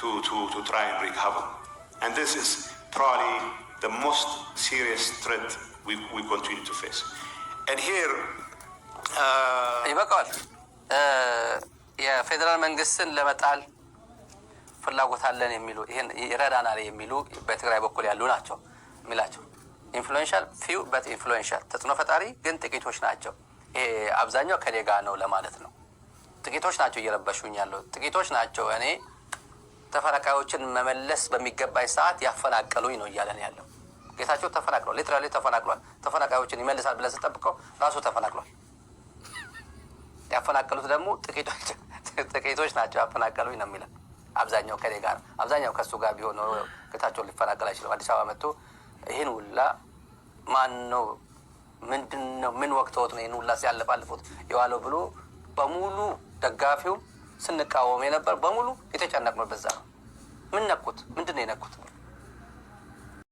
to try and wreak havoc. And this is probably the most serious threat we continue to face. And here, ይበቃል። የፌዴራል መንግስትን ለመጣል ፍላጎት አለን የሚሉ ይሄን ይረዳናል የሚሉ በትግራይ በኩል ያሉ ናቸው የሚላቸው ኢንፍሉዌንሻል ፊው በት ኢንፍሉዌንሻል ተጽዕኖ ፈጣሪ ግን ጥቂቶች ናቸው። ይሄ አብዛኛው ከሌጋ ነው ለማለት ነው። ጥቂቶች ናቸው እየረበሹኝ ያለው ጥቂቶች ናቸው። እኔ ተፈናቃዮችን መመለስ በሚገባኝ ሰዓት ያፈናቀሉኝ ነው እያለን ያለው። ጌታቸው ተፈናቅሏል፣ ሊትራሊ ተፈናቅሏል። ተፈናቃዮችን ይመልሳል ብለን ስንጠብቀው ራሱ ተፈናቅሏል። ያፈናቀሉት ደግሞ ጥቂቶች ናቸው ያፈናቀሉኝ ነው የሚለው። አብዛኛው ከሌጋ ነው። አብዛኛው ከሱ ጋር ቢሆን ኖሮ ጌታቸው ሊፈናቀል አይችልም። አዲስ አበባ መጥቶ ይሄን ሁላ ማን ነው ምንድነው ምን ወቅቶት ነው ይሄን ሁላ ሲያለፋልፉት የዋለው ብሎ በሙሉ ደጋፊው ስንቃወም የነበር በሙሉ የተጨነቅነው በዛ ነው። ምን ነኩት? ምንድነው የነኩት?